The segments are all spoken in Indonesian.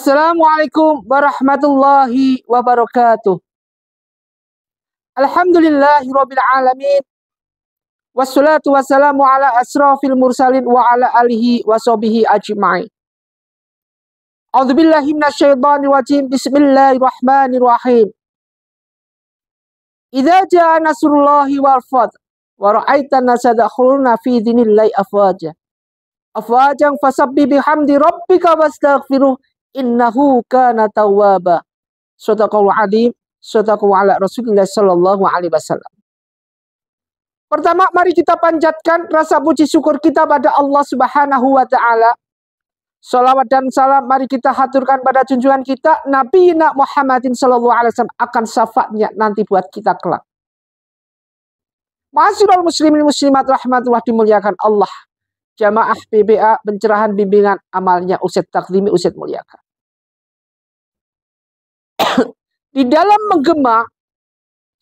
Assalamualaikum warahmatullahi wabarakatuh. Alhamdulillahirabbil alamin. Wassalatu wassalamu ala asrafil mursalin wa ala alihi washabihi ajma'in. A'udzubillahi minasyaitonir rajim. Bismillahirrahmanirrahim. Idza jaa nasrullahi wal fath wa ra'aitan nasa yadkhuluna fi dinillahi afwaja. Afwajan fasabbih bihamdi rabbika wastaghfiruh innahu kana tawwaba. Shadaqallahu adzim. Shadaqallahu ala Rasulillah sallallahu alaihi wasallam. Pertama, mari kita panjatkan rasa puji syukur kita pada Allah Subhanahu wa taala. Salawat dan salam mari kita haturkan pada junjungan kita Nabi Muhammadin sallallahu alaihi wasallam akan syafaatnya nanti buat kita kelak. Ma'asyiral muslimin muslimat rahmatullah dimuliakan Allah. Jamaah PBA pencerahan bimbingan amalnya Ustaz Takzimi Ustaz muliakan. Di dalam menggema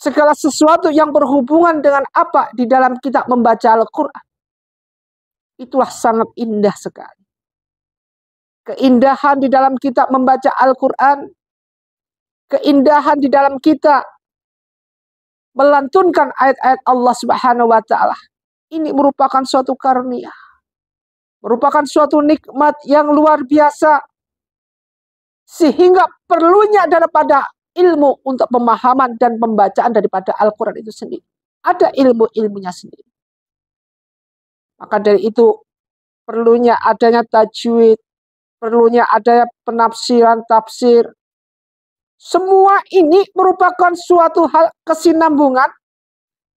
segala sesuatu yang berhubungan dengan apa di dalam kita membaca Al-Quran. Itulah sangat indah sekali. Keindahan di dalam kita membaca Al-Quran. Keindahan di dalam kita melantunkan ayat-ayat Allah Subhanahu wa taala. Ini merupakan suatu karunia. Merupakan suatu nikmat yang luar biasa. Sehingga perlunya daripada ilmu untuk pemahaman dan pembacaan daripada Al-Quran itu sendiri. Ada ilmu-ilmunya sendiri. Maka dari itu perlunya adanya tajwid, perlunya adanya penafsiran, tafsir. Semua ini merupakan suatu hal kesinambungan,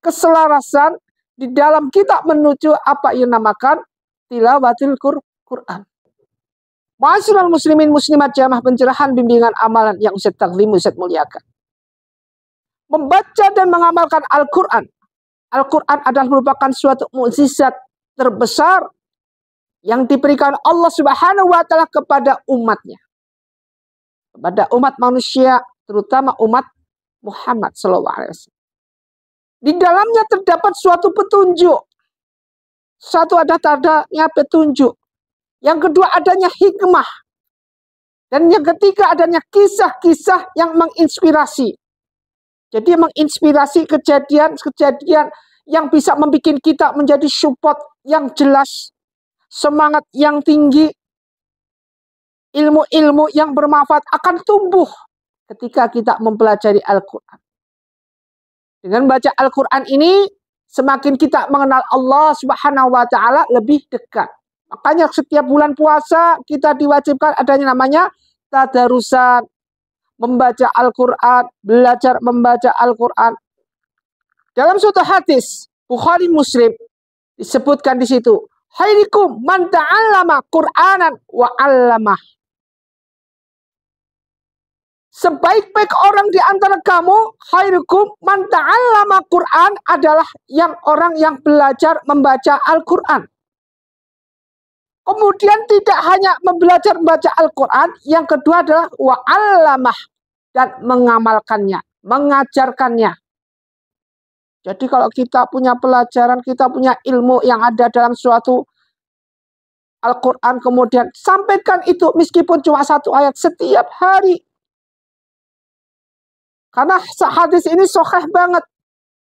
keselarasan di dalam kita menuju apa yang dinamakan tilawatil Quran. Ma'asyiral muslimin muslimat jamaah pencerahan bimbingan amalan yang Ustaz Takzimi Ustaz muliakan. Membaca dan mengamalkan Al-Quran. Al-Quran adalah merupakan suatu mukjizat terbesar yang diberikan Allah Subhanahu wa taala kepada umatnya. Kepada umat manusia, terutama umat Muhammad sallallahu alaihi wasallam. Di dalamnya terdapat suatu petunjuk. Satu ada tandanya petunjuk. Yang kedua adanya hikmah. Dan yang ketiga adanya kisah-kisah yang menginspirasi. Jadi menginspirasi kejadian-kejadian yang bisa membuat kita menjadi support yang jelas. Semangat yang tinggi. Ilmu-ilmu yang bermanfaat akan tumbuh ketika kita mempelajari Al-Quran. Dengan baca Al-Quran ini semakin kita mengenal Allah Subhanahu wa taala lebih dekat. Makanya setiap bulan puasa kita diwajibkan adanya namanya tadarusan, membaca Al-Quran, belajar membaca Al-Quran. Dalam suatu hadis Bukhari Muslim disebutkan di situ, "Khairukum man ta'allama Qur'anan wa 'allamah." Sebaik-baik orang di antara kamu, khairukum man ta'allama Qur'an adalah orang yang belajar membaca Al-Quran. Kemudian tidak hanya belajar membaca Al-Quran, yang kedua adalah wa'allamah, dan mengamalkannya, mengajarkannya. Jadi kalau kita punya pelajaran, kita punya ilmu yang ada dalam suatu Al-Quran, kemudian sampaikan itu meskipun cuma satu ayat setiap hari. Karena hadis ini sahih banget.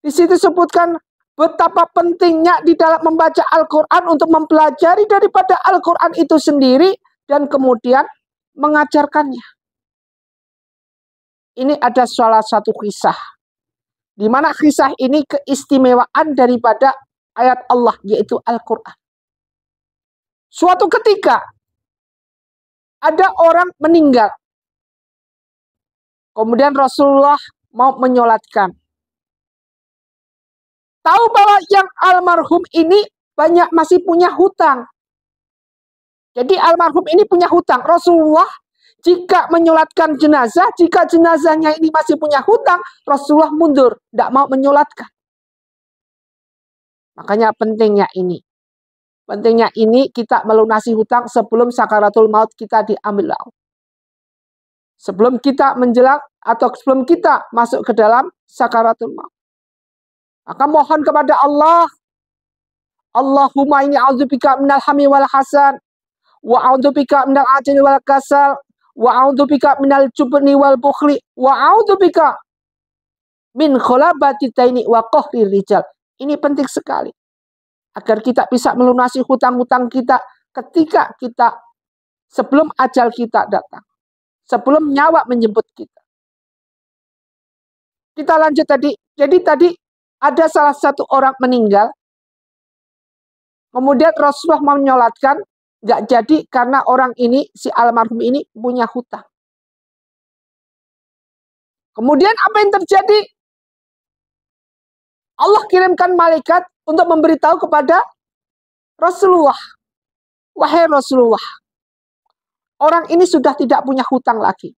Di situ disebutkan betapa pentingnya di dalam membaca Al-Quran untuk mempelajari daripada Al-Quran itu sendiri dan kemudian mengajarkannya. Ini ada salah satu kisah. Di mana kisah ini keistimewaan daripada ayat Allah yaitu Al-Quran. Suatu ketika ada orang meninggal. Kemudian Rasulullah mau menyolatkan. Tahu bahwa yang almarhum ini masih punya hutang. Jadi almarhum ini punya hutang. Rasulullah jika menyolatkan jenazah, jika jenazahnya ini masih punya hutang, Rasulullah mundur, tidak mau menyolatkan. Makanya pentingnya ini. Pentingnya ini kita melunasi hutang sebelum sakaratul maut kita diambil Allah. Sebelum kita menjelang atau sebelum kita masuk ke dalam sakaratul maut. Maka mohon kepada Allah. Allahumma inni a'udzubika minal hammi wal hasan. Wa a'udzubika minal ajli wal kasal. wa a'udzubika minal jubni wal bukhli, wa a'udzubika min kholabati taini wa qahri rijal. Ini penting sekali. Agar kita bisa melunasi hutang-hutang kita ketika kita sebelum ajal kita datang. Sebelum nyawa menjemput kita. Kita lanjut tadi. Jadi tadi ada salah satu orang meninggal. Kemudian Rasulullah menyolatkan. Nggak jadi karena orang ini, si almarhum ini punya hutang. Kemudian apa yang terjadi? Allah kirimkan malaikat untuk memberitahu kepada Rasulullah. Wahai Rasulullah, orang ini sudah tidak punya hutang lagi.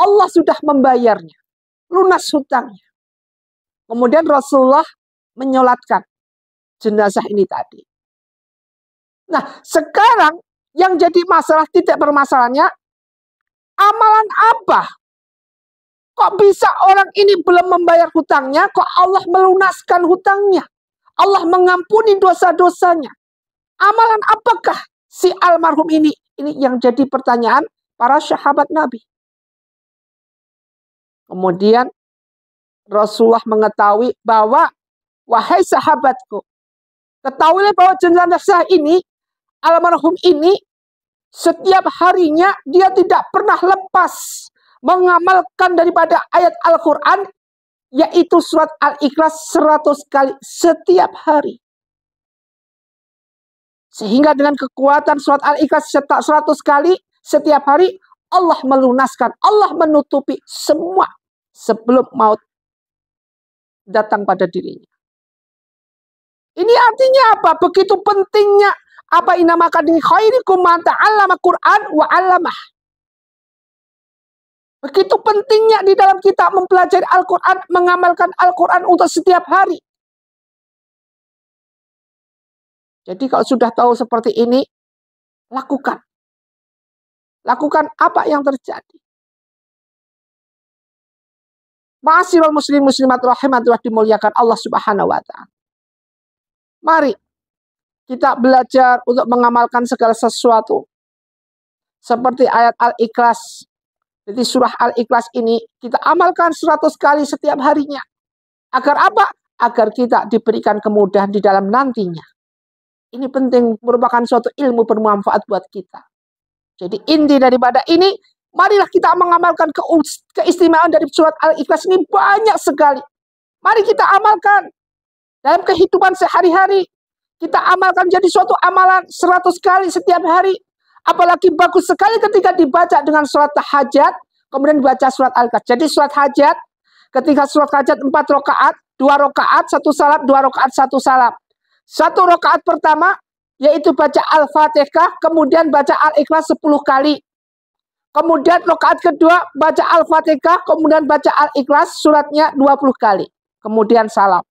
Allah sudah membayarnya. Lunas hutangnya. Kemudian Rasulullah menyolatkan jenazah ini tadi. Nah, sekarang yang jadi masalah, titik permasalahannya, amalan apa? Kok bisa orang ini belum membayar hutangnya, kok Allah melunaskan hutangnya? Allah mengampuni dosa-dosanya. Amalan apakah si almarhum ini? Ini yang jadi pertanyaan para sahabat Nabi. Kemudian Rasulullah mengetahui bahwa, wahai sahabatku, ketahuilah bahwa jenazah ini, almarhum ini, setiap harinya dia tidak pernah lepas mengamalkan daripada ayat Al-Quran, yaitu surat Al-Ikhlas 100 kali setiap hari. Sehingga dengan kekuatan surat Al-Ikhlas 100 kali setiap hari, Allah melunaskan, Allah menutupi semua sebelum maut datang pada dirinya. Ini artinya apa? Begitu pentingnya apa yang dinamakan ini khairikum man ta'allama Qur'an wa 'allamah. Begitu pentingnya di dalam kita mempelajari Al-Quran, mengamalkan Al-Quran untuk setiap hari. Jadi kalau sudah tahu seperti ini, lakukan. Lakukan apa yang terjadi. Ma'asyiral muslim muslimat rahimatullah, dimuliakan Allah Subhanahu wa ta'ala. Mari kita belajar untuk mengamalkan segala sesuatu. Seperti ayat Al-Ikhlas. Jadi surah Al-Ikhlas ini kita amalkan 100 kali setiap harinya. Agar apa? Agar kita diberikan kemudahan di dalam nantinya. Ini penting, merupakan suatu ilmu bermanfaat buat kita. Jadi inti daripada ini, marilah kita mengamalkan keistimewaan dari surat Al-Ikhlas ini banyak sekali. Mari kita amalkan dalam kehidupan sehari-hari. Kita amalkan jadi suatu amalan 100 kali setiap hari. Apalagi bagus sekali ketika dibaca dengan surat tahajat, kemudian dibaca surat Al-Ikhlas. Jadi surat hajat, ketika surat hajat 4 rakaat, 2 rakaat, 1 salam, 2 rakaat, 1 salam. 1 rakaat pertama, yaitu baca Al-Fatihah, kemudian baca Al-Ikhlas 10 kali. Kemudian rakaat kedua, baca Al-Fatihah, kemudian baca Al-Ikhlas, suratnya 20 kali. Kemudian salam.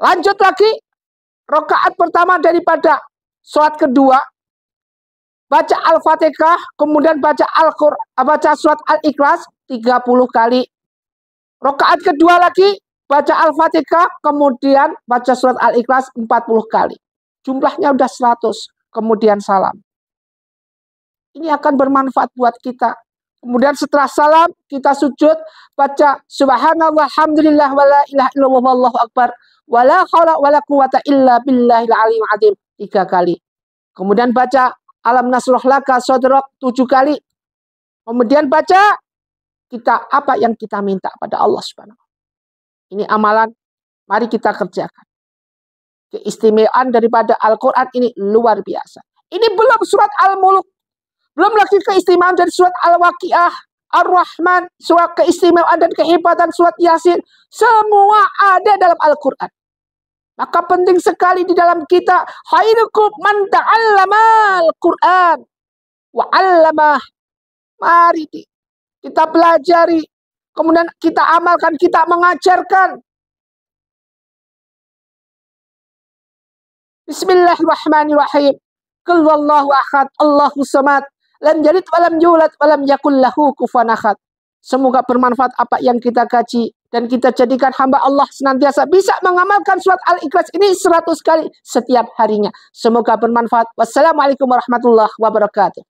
Lanjut lagi, rakaat pertama daripada surat kedua, baca Al-Fatihah, kemudian baca baca surat Al-Ikhlas 30 kali. Rakaat kedua lagi, baca Al-Fatihah, kemudian baca surat Al-Ikhlas 40 kali. Jumlahnya udah 100, kemudian salam. Ini akan bermanfaat buat kita. Kemudian setelah salam, kita sujud, baca subhanallah, alhamdulillah, wala ilaha illallah, wallahu akbar, wala haula wala quwata illa billahil aliyyil azim 3 kali. Kemudian baca Alam nasrah laka sadrak 7 kali. Kemudian baca kita apa yang kita minta pada Allah Subhanahu. Ini amalan, mari kita kerjakan. Keistimewaan daripada Al-Quran ini luar biasa. Ini belum surat Al-Mulk. Belum lagi keistimewaan dari surat Al-Waqiah, Ar-Rahman, surat keistimewaan dan kehebatan surat Yasin. Semua ada dalam Al-Quran. Maka penting sekali di dalam kita, khairukum man ta'allama Al-Quran wa 'allamah. Mari kita pelajari, kemudian kita amalkan, kita mengajarkan. Bismillahirrahmanirrahim. Qul huwallahu ahad, Allahus samad, lam yalid wa lam yulad wa lam yakul lahu kufuwan ahad. Semoga bermanfaat apa yang kita kaji dan kita jadikan hamba Allah senantiasa bisa mengamalkan surat Al-Ikhlas ini 100 kali setiap harinya. Semoga bermanfaat. Wassalamualaikum warahmatullahi wabarakatuh.